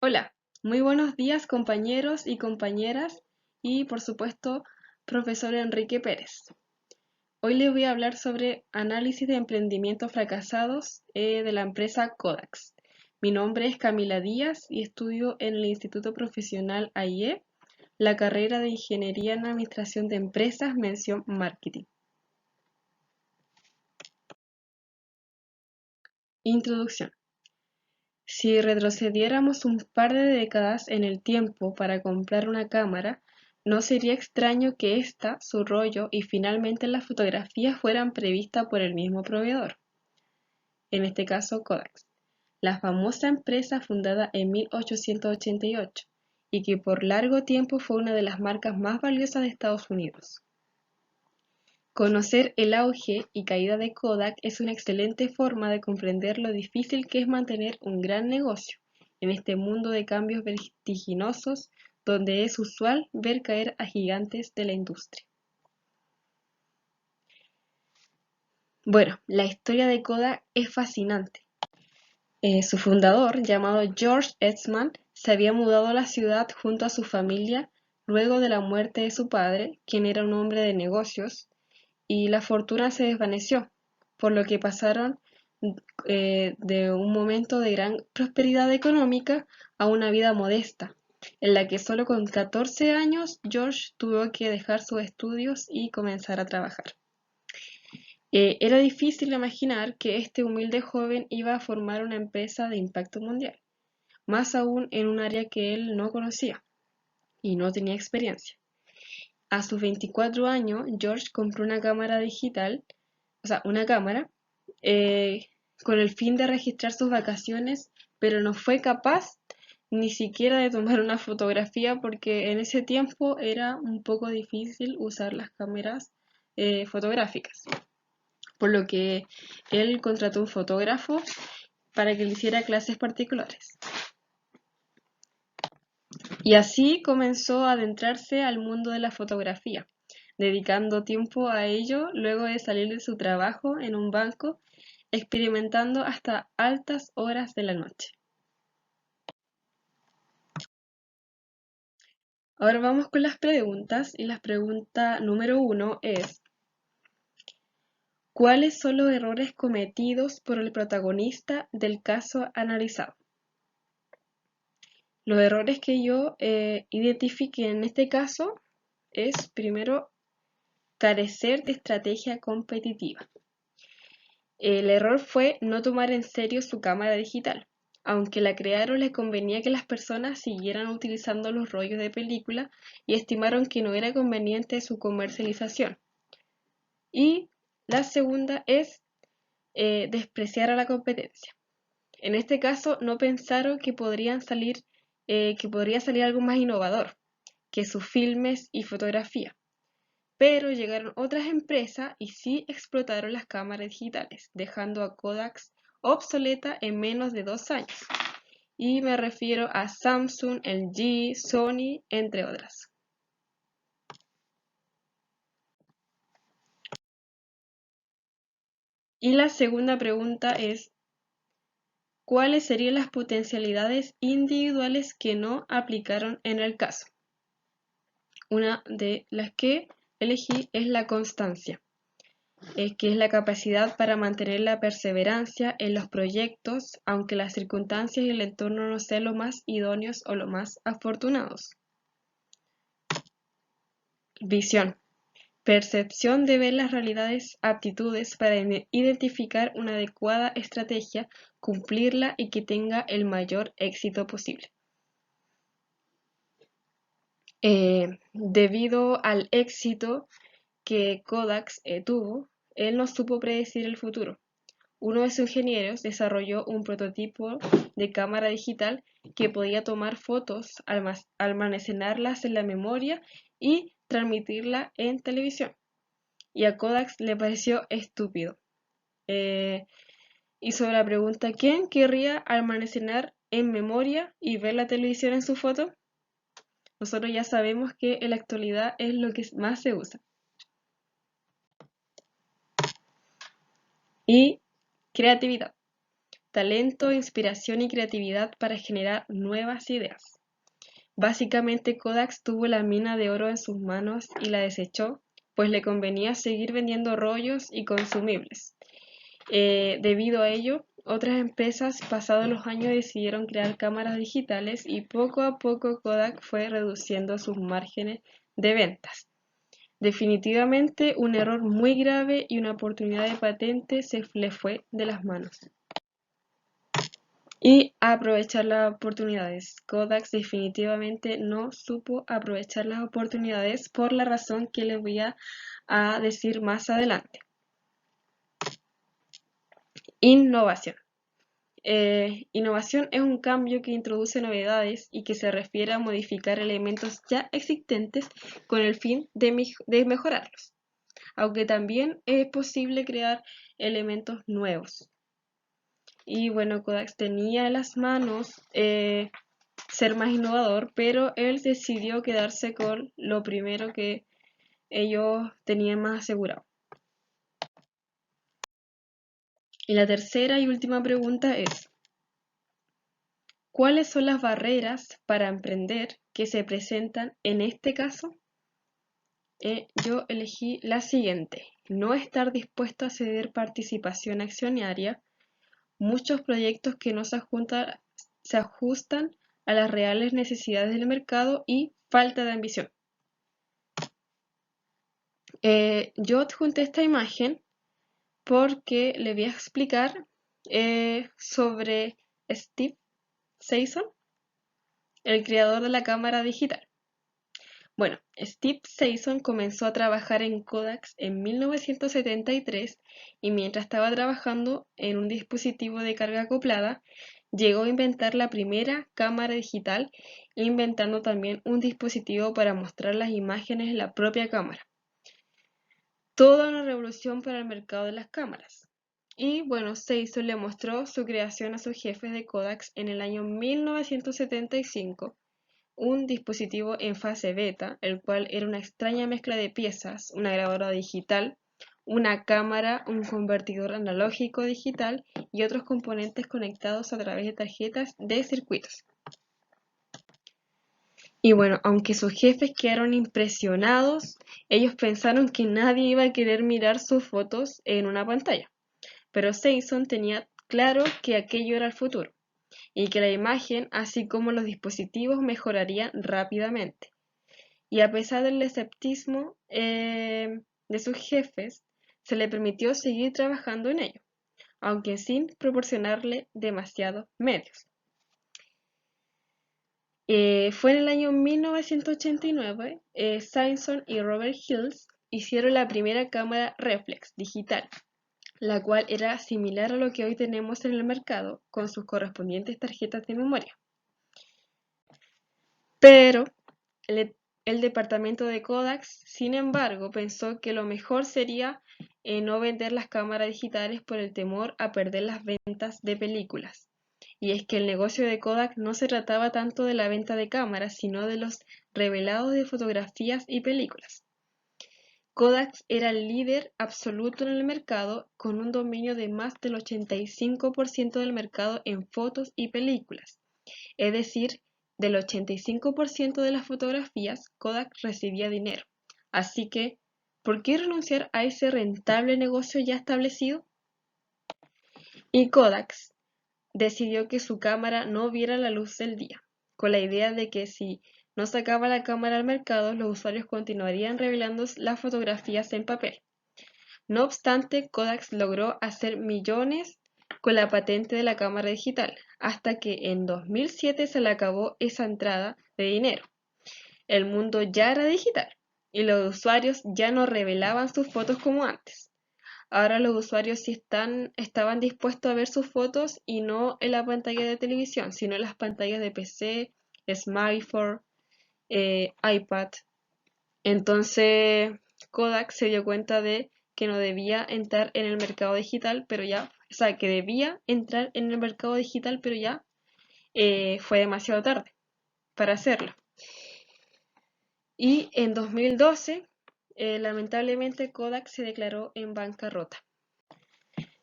Hola, muy buenos días compañeros y compañeras y por supuesto profesor Enrique Pérez. Hoy les voy a hablar sobre análisis de emprendimientos fracasados de la empresa Kodax. Mi nombre es Camila Díaz y estudio en el Instituto Profesional AIE, la carrera de Ingeniería en Administración de Empresas, mención Marketing. Introducción. Si retrocediéramos un par de décadas en el tiempo para comprar una cámara, no sería extraño que ésta, su rollo y finalmente las fotografías fueran previstas por el mismo proveedor, en este caso Kodak, la famosa empresa fundada en 1888 y que por largo tiempo fue una de las marcas más valiosas de Estados Unidos. Conocer el auge y caída de Kodak es una excelente forma de comprender lo difícil que es mantener un gran negocio en este mundo de cambios vertiginosos donde es usual ver caer a gigantes de la industria. Bueno, la historia de Kodak es fascinante. Su fundador, llamado George Eastman, se había mudado a la ciudad junto a su familia luego de la muerte de su padre, quien era un hombre de negocios, y la fortuna se desvaneció, por lo que pasaron de un momento de gran prosperidad económica a una vida modesta, en la que solo con 14 años George tuvo que dejar sus estudios y comenzar a trabajar. Era difícil imaginar que este humilde joven iba a formar una empresa de impacto mundial, más aún en un área que él no conocía y no tenía experiencia. A sus 24 años, George compró una cámara digital, una cámara, eh, con el fin de registrar sus vacaciones, pero no fue capaz ni siquiera de tomar una fotografía porque en ese tiempo era un poco difícil usar las cámaras fotográficas, por lo que él contrató un fotógrafo para que le hiciera clases particulares. Y así comenzó a adentrarse al mundo de la fotografía, dedicando tiempo a ello luego de salir de su trabajo en un banco, experimentando hasta altas horas de la noche. Ahora vamos con las preguntas y la pregunta número 1 es: ¿cuáles son los errores cometidos por el protagonista del caso analizado? Los errores que yo identifiqué en este caso es, primero, carecer de estrategia competitiva. El error fue no tomar en serio su cámara digital. Aunque la crearon, les convenía que las personas siguieran utilizando los rollos de película y estimaron que no era conveniente su comercialización. Y la segunda es despreciar a la competencia. En este caso, no pensaron que podría salir algo más innovador que sus filmes y fotografía. Pero llegaron otras empresas y sí explotaron las cámaras digitales, dejando a Kodak obsoleta en menos de 2 años. Y me refiero a Samsung, LG, Sony, entre otras. Y la segunda pregunta es: ¿cuáles serían las potencialidades individuales que no aplicaron en el caso? Una de las que elegí es la constancia, que es la capacidad para mantener la perseverancia en los proyectos, aunque las circunstancias y el entorno no sean los más idóneos o los más afortunados. Visión. Percepción de ver las realidades, aptitudes para identificar una adecuada estrategia, cumplirla y que tenga el mayor éxito posible. Debido al éxito que Kodak tuvo, él no supo predecir el futuro. Uno de sus ingenieros desarrolló un prototipo de cámara digital que podía tomar fotos, almacenarlas en la memoria y transmitirla en televisión. Y a Kodak le pareció estúpido. Hizo la pregunta: ¿quién querría almacenar en memoria y ver la televisión en su foto? Nosotros ya sabemos que en la actualidad es lo que más se usa. Y creatividad. talento, inspiración y creatividad para generar nuevas ideas. Básicamente Kodak tuvo la mina de oro en sus manos y la desechó, pues le convenía seguir vendiendo rollos y consumibles. Debido a ello, otras empresas pasados los años decidieron crear cámaras digitales y poco a poco Kodak fue reduciendo sus márgenes de ventas. Definitivamente un error muy grave y una oportunidad de patente se le fue de las manos. Y aprovechar las oportunidades. Kodak definitivamente no supo aprovechar las oportunidades por la razón que les voy a decir más adelante. Innovación. Innovación es un cambio que introduce novedades y que se refiere a modificar elementos ya existentes con el fin de mejorarlos, aunque también es posible crear elementos nuevos. Y bueno, Kodak tenía en las manos ser más innovador, pero él decidió quedarse con lo primero que ellos tenían más asegurado. Y la tercera y última pregunta es: ¿cuáles son las barreras para emprender que se presentan en este caso? Yo elegí la siguiente: no estar dispuesto a ceder participación accionaria, muchos proyectos que no se ajustan a las reales necesidades del mercado y falta de ambición. Yo adjunté esta imagen porque le voy a explicar sobre Steve Sasson, el creador de la cámara digital. Bueno, Steve Sasson comenzó a trabajar en Kodak en 1973 y mientras estaba trabajando en un dispositivo de carga acoplada, llegó a inventar la primera cámara digital, inventando también un dispositivo para mostrar las imágenes en la propia cámara. Toda una revolución para el mercado de las cámaras. Y bueno, Sasson le mostró su creación a sus jefes de Kodak en el año 1975, un dispositivo en fase beta, el cual era una extraña mezcla de piezas, una grabadora digital, una cámara, un convertidor analógico digital y otros componentes conectados a través de tarjetas de circuitos. Y bueno, aunque sus jefes quedaron impresionados, ellos pensaron que nadie iba a querer mirar sus fotos en una pantalla. Pero Sasson tenía claro que aquello era el futuro y que la imagen, así como los dispositivos, mejorarían rápidamente. Y a pesar del escepticismo de sus jefes, se le permitió seguir trabajando en ello, aunque sin proporcionarle demasiados medios. Fue en el año 1989, Sasson y Robert Hills hicieron la primera cámara reflex digital, la cual era similar a lo que hoy tenemos en el mercado, con sus correspondientes tarjetas de memoria. Pero el departamento de Kodak, sin embargo, pensó que lo mejor sería no vender las cámaras digitales por el temor a perder las ventas de películas. Y es que el negocio de Kodak no se trataba tanto de la venta de cámaras, sino de los revelados de fotografías y películas. Kodak era el líder absoluto en el mercado, con un dominio de más del 85% del mercado en fotos y películas. Es decir, del 85% de las fotografías, Kodak recibía dinero. Así que, ¿por qué renunciar a ese rentable negocio ya establecido? Y Kodak decidió que su cámara no viera la luz del día, con la idea de que si no sacaba la cámara al mercado, los usuarios continuarían revelando las fotografías en papel. No obstante, Kodak logró hacer millones con la patente de la cámara digital, hasta que en 2007 se le acabó esa entrada de dinero. El mundo ya era digital y los usuarios ya no revelaban sus fotos como antes. Ahora los usuarios sí estaban dispuestos a ver sus fotos y no en la pantalla de televisión, sino en las pantallas de PC, smartphone, iPad. Entonces Kodak se dio cuenta de que no debía entrar en el mercado digital, que debía entrar en el mercado digital, pero ya fue demasiado tarde para hacerlo. Y en 2012, lamentablemente, Kodak se declaró en bancarrota.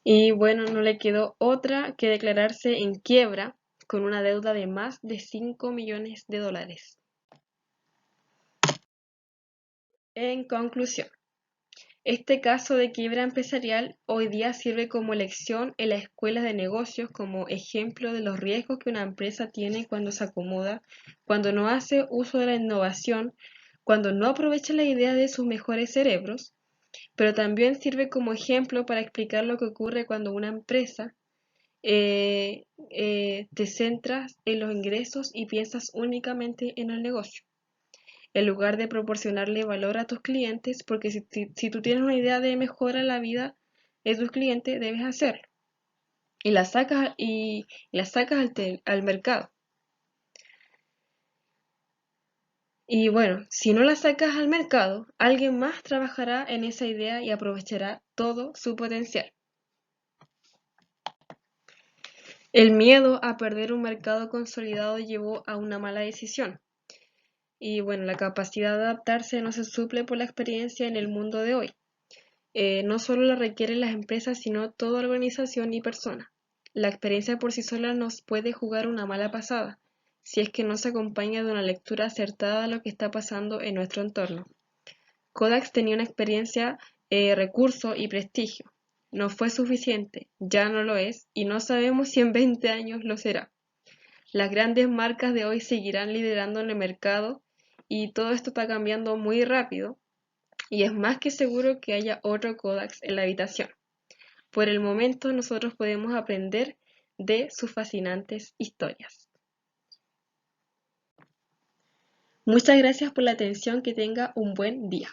Y bueno, no le quedó otra que declararse en quiebra con una deuda de más de 5 millones de dólares. En conclusión, este caso de quiebra empresarial hoy día sirve como lección en las escuelas de negocios como ejemplo de los riesgos que una empresa tiene cuando se acomoda, cuando no hace uso de la innovación, cuando no aprovecha la idea de sus mejores cerebros, pero también sirve como ejemplo para explicar lo que ocurre cuando una empresa te centras en los ingresos y piensas únicamente en el negocio en lugar de proporcionarle valor a tus clientes, porque si tú tienes una idea de mejora en la vida de tus clientes, debes hacerlo. Y la sacas al mercado. Y bueno, si no la sacas al mercado, alguien más trabajará en esa idea y aprovechará todo su potencial. El miedo a perder un mercado consolidado llevó a una mala decisión. Y bueno, la capacidad de adaptarse no se suple por la experiencia en el mundo de hoy. No solo la requieren las empresas, sino toda organización y persona. La experiencia por sí sola nos puede jugar una mala pasada, si es que no se acompaña de una lectura acertada de lo que está pasando en nuestro entorno. Kodak tenía una experiencia, recurso y prestigio. No fue suficiente, ya no lo es, y no sabemos si en 20 años lo será. Las grandes marcas de hoy seguirán liderando en el mercado y todo esto está cambiando muy rápido y es más que seguro que haya otro Kodak en la habitación. Por el momento nosotros podemos aprender de sus fascinantes historias. Muchas gracias por la atención, que tenga un buen día.